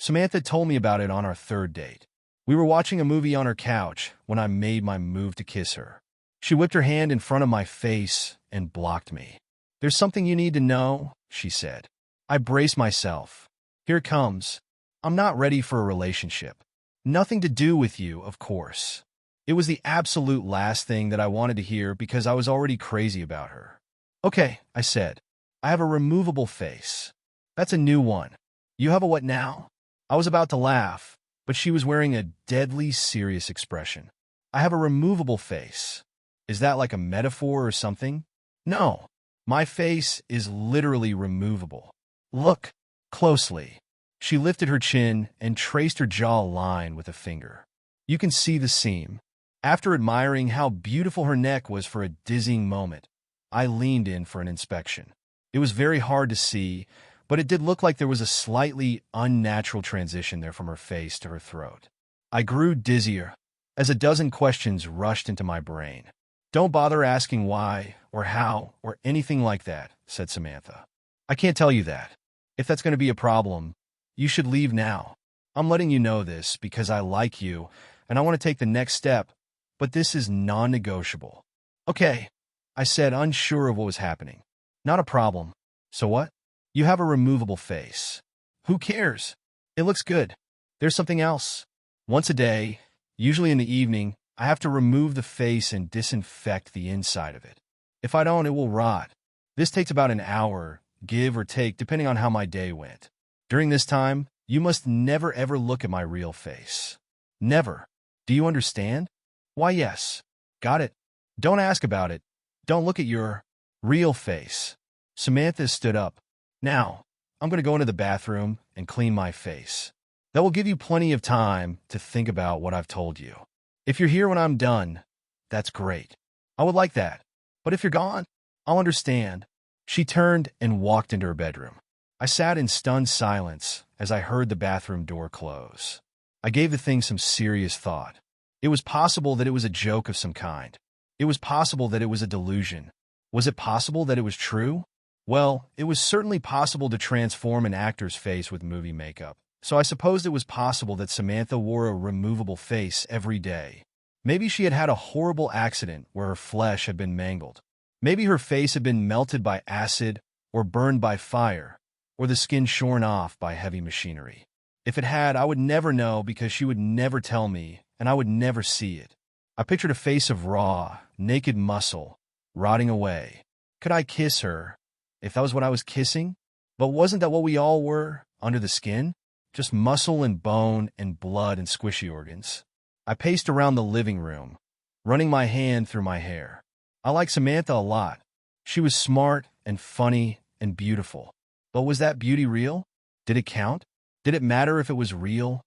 Samantha told me about it on our third date. We were watching a movie on her couch when I made my move to kiss her. She whipped her hand in front of my face and blocked me. "There's something you need to know," she said. I braced myself. "Here it comes. I'm not ready for a relationship. Nothing to do with you, of course." It was the absolute last thing that I wanted to hear because I was already crazy about her. "Okay," I said. "I have a removable face." "That's a new one." "You have a what now?" I was about to laugh, but she was wearing a deadly serious expression. "I have a removable face." Is that like a metaphor or something? No, my face is literally removable. Look closely. She lifted her chin and traced her jaw line with a finger. You can see the seam. After admiring how beautiful her neck was for a dizzying moment, I leaned in for an inspection. It was very hard to see, but it did look like there was a slightly unnatural transition there from her face to her throat. I grew dizzier as a dozen questions rushed into my brain. "Don't bother asking why or how or anything like that," said Samantha. "I can't tell you that. If that's going to be a problem, you should leave now. I'm letting you know this because I like you and I want to take the next step, but this is non-negotiable." "Okay," I said, unsure of what was happening. "Not a problem. So what?" "You have a removable face." "Who cares? It looks good." "There's something else. Once a day, usually in the evening, I have to remove the face and disinfect the inside of it. If I don't, it will rot. This takes about an hour, give or take, depending on how my day went. During this time, you must never ever look at my real face. Never. Do you understand?" "Why, yes." "Got it. Don't ask about it. Don't look at your real face." Samantha stood up. "Now, I'm going to go into the bathroom and clean my face. That will give you plenty of time to think about what I've told you. If you're here when I'm done, that's great. I would like that. But if you're gone, I'll understand." She turned and walked into her bedroom. I sat in stunned silence as I heard the bathroom door close. I gave the thing some serious thought. It was possible that it was a joke of some kind. It was possible that it was a delusion. Was it possible that it was true? Well, it was certainly possible to transform an actor's face with movie makeup. So I supposed it was possible that Samantha wore a removable face every day. Maybe she had had a horrible accident where her flesh had been mangled. Maybe her face had been melted by acid or burned by fire, or the skin shorn off by heavy machinery. If it had, I would never know because she would never tell me, and I would never see it. I pictured a face of raw, naked muscle, rotting away. Could I kiss her, if that was what I was kissing? But wasn't that what we all were, under the skin? Just muscle and bone and blood and squishy organs. I paced around the living room, running my hand through my hair. I liked Samantha a lot. She was smart and funny and beautiful. But was that beauty real? Did it count? Did it matter if it was real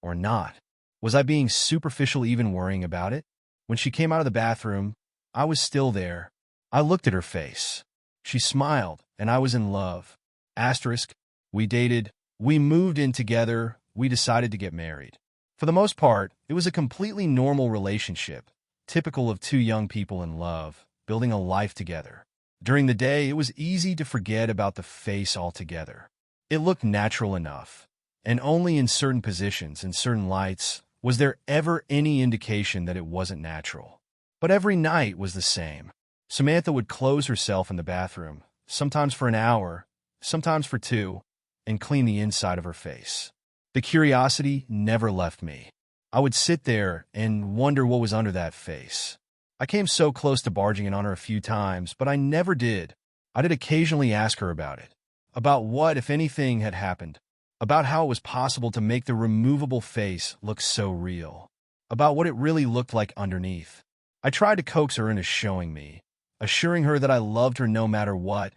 or not? Was I being superficial even worrying about it? When she came out of the bathroom, I was still there. I looked at her face. She smiled, and I was in love. Asterisk. We dated. We moved in together. We decided to get married. For the most part, it was a completely normal relationship, typical of two young people in love, building a life together. During the day, it was easy to forget about the face altogether. It looked natural enough, and only in certain positions and certain lights was there ever any indication that it wasn't natural. But every night was the same. Samantha would close herself in the bathroom, sometimes for an hour, sometimes for 2, and clean the inside of her face. The curiosity never left me. I would sit there and wonder what was under that face. I came so close to barging in on her a few times, but I never did. I did occasionally ask her about it. About what, if anything, had happened. About how it was possible to make the removable face look so real. About what it really looked like underneath. I tried to coax her into showing me, assuring her that I loved her no matter what,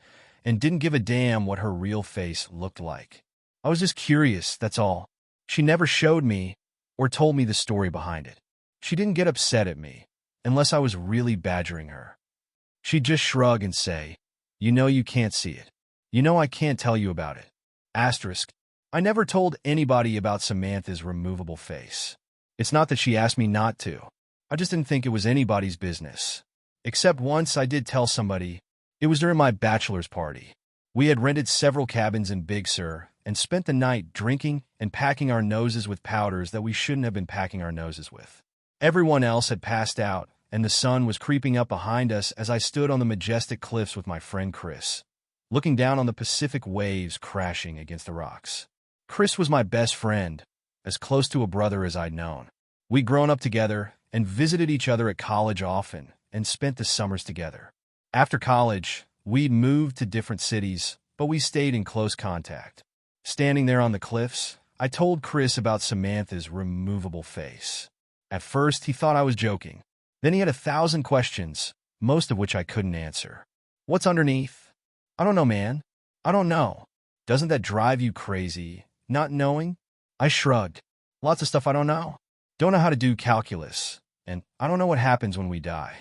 and didn't give a damn what her real face looked like. I was just curious, that's all. She never showed me or told me the story behind it. She didn't get upset at me, unless I was really badgering her. She'd just shrug and say, "You know you can't see it. You know I can't tell you about it." Asterisk. I never told anybody about Samantha's removable face. It's not that she asked me not to. I just didn't think it was anybody's business. Except once I did tell somebody. It was during my bachelor's party. We had rented several cabins in Big Sur, and spent the night drinking and packing our noses with powders that we shouldn't have been packing our noses with. Everyone else had passed out, and the sun was creeping up behind us as I stood on the majestic cliffs with my friend Chris, looking down on the Pacific waves crashing against the rocks. Chris was my best friend, as close to a brother as I'd known. We'd grown up together and visited each other at college often and spent the summers together. After college, we'd moved to different cities, but we stayed in close contact. Standing there on the cliffs, I told Chris about Samantha's removable face. At first, he thought I was joking. Then he had 1,000 questions, most of which I couldn't answer. What's underneath? I don't know, man. I don't know. Doesn't that drive you crazy, not knowing? I shrugged. Lots of stuff I don't know. Don't know how to do calculus, and I don't know what happens when we die.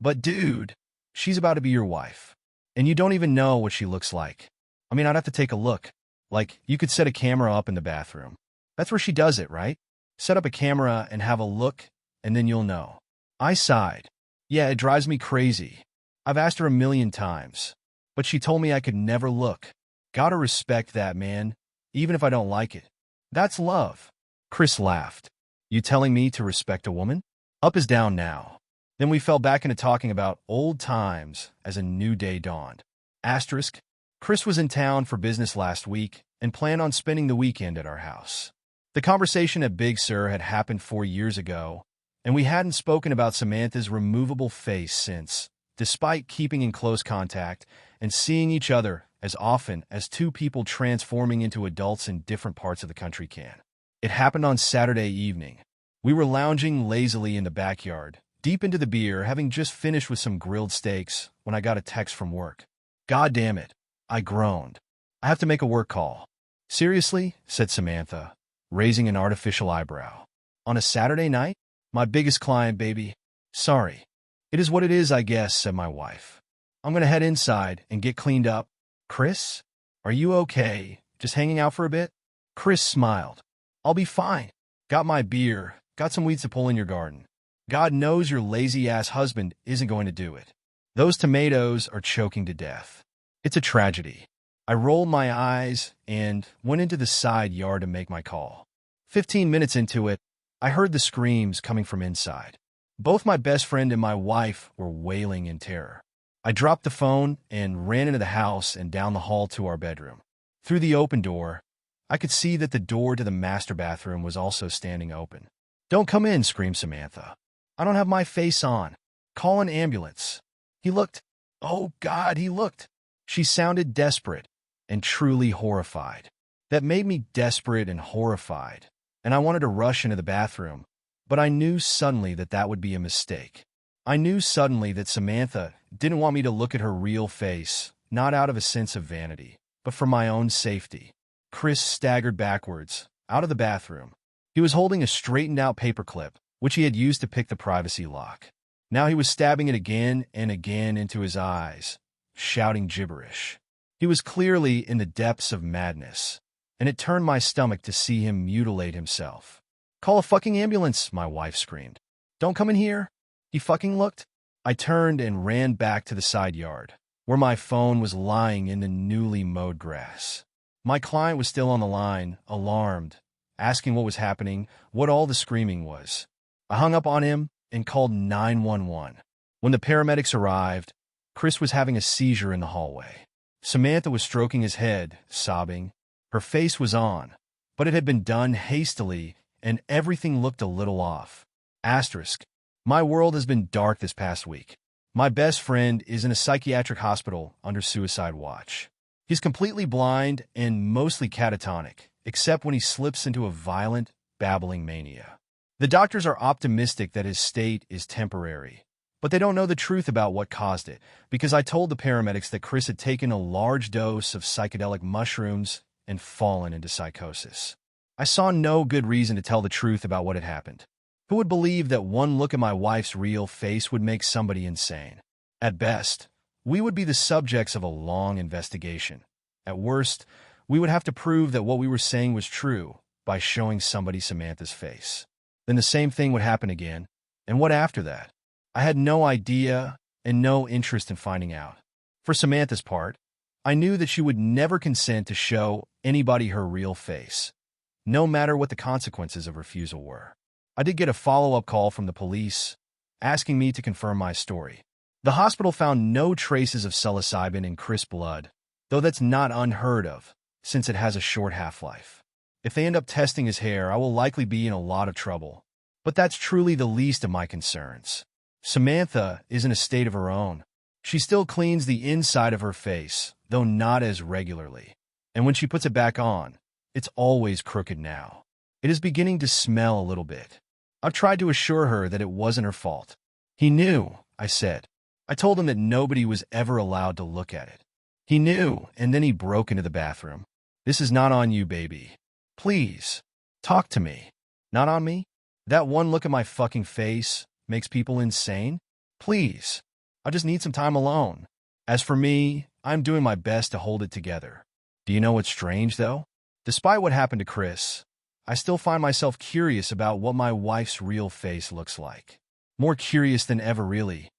But dude, she's about to be your wife, and you don't even know what she looks like. I mean, I'd have to take a look. Like, you could set a camera up in the bathroom. That's where she does it, right? Set up a camera and have a look, and then you'll know. I sighed. Yeah, it drives me crazy. I've asked her 1,000,000 times, but she told me I could never look. Gotta respect that, man, even if I don't like it. That's love. Chris laughed. You telling me to respect a woman? Up is down now. Then we fell back into talking about old times as a new day dawned. Asterisk, Chris was in town for business last week and planned on spending the weekend at our house. The conversation at Big Sur had happened 4 years ago, and we hadn't spoken about Samantha's removable face since, despite keeping in close contact and seeing each other as often as two people transforming into adults in different parts of the country can. It happened on Saturday evening. We were lounging lazily in the backyard, deep into the beer, having just finished with some grilled steaks when I got a text from work. God damn it, I groaned. I have to make a work call. Seriously? Said Samantha, raising an artificial eyebrow. On a Saturday night? My biggest client, baby. Sorry. It is what it is, I guess, said my wife. I'm going to head inside and get cleaned up. Chris? Are you okay? Just hanging out for a bit? Chris smiled. I'll be fine. Got my beer. Got some weeds to pull in your garden. God knows your lazy-ass husband isn't going to do it. Those tomatoes are choking to death. It's a tragedy. I rolled my eyes and went into the side yard to make my call. 15 minutes into it, I heard the screams coming from inside. Both my best friend and my wife were wailing in terror. I dropped the phone and ran into the house and down the hall to our bedroom. Through the open door, I could see that the door to the master bathroom was also standing open. Don't come in, screamed Samantha. I don't have my face on. Call an ambulance. He looked. Oh, God, he looked. She sounded desperate and truly horrified. That made me desperate and horrified, and I wanted to rush into the bathroom, but I knew suddenly that that would be a mistake. I knew suddenly that Samantha didn't want me to look at her real face, not out of a sense of vanity, but for my own safety. Chris staggered backwards, out of the bathroom. He was holding a straightened-out paperclip, which he had used to pick the privacy lock. Now he was stabbing it again and again into his eyes, shouting gibberish. He was clearly in the depths of madness, and it turned my stomach to see him mutilate himself. Call a fucking ambulance, my wife screamed. Don't come in here. He fucking looked. I turned and ran back to the side yard, where my phone was lying in the newly mowed grass. My client was still on the line, alarmed, asking what was happening, what all the screaming was. I hung up on him and called 911. When the paramedics arrived, Chris was having a seizure in the hallway. Samantha was stroking his head, sobbing. Her face was on, but it had been done hastily, and everything looked a little off. Asterisk. My world has been dark this past week. My best friend is in a psychiatric hospital under suicide watch. He's completely blind and mostly catatonic, except when he slips into a violent, babbling mania. The doctors are optimistic that his state is temporary, but they don't know the truth about what caused it, because I told the paramedics that Chris had taken a large dose of psychedelic mushrooms and fallen into psychosis. I saw no good reason to tell the truth about what had happened. Who would believe that one look at my wife's real face would make somebody insane? At best, we would be the subjects of a long investigation. At worst, we would have to prove that what we were saying was true by showing somebody Samantha's face. Then the same thing would happen again. And what after that? I had no idea and no interest in finding out. For Samantha's part, I knew that she would never consent to show anybody her real face, no matter what the consequences of refusal were. I did get a follow-up call from the police, asking me to confirm my story. The hospital found no traces of psilocybin in Chris' blood, though that's not unheard of, since it has a short half-life. If they end up testing his hair, I will likely be in a lot of trouble. But that's truly the least of my concerns. Samantha is in a state of her own. She still cleans the inside of her face, though not as regularly. And when she puts it back on, it's always crooked now. It is beginning to smell a little bit. I've tried to assure her that it wasn't her fault. He knew, I said. I told him that nobody was ever allowed to look at it. He knew, and then he broke into the bathroom. This is not on you, baby. Please, talk to me. Not on me? That one look at my fucking face makes people insane? Please, I just need some time alone. As for me, I'm doing my best to hold it together. Do you know what's strange, though? Despite what happened to Chris, I still find myself curious about what my wife's real face looks like. More curious than ever, really.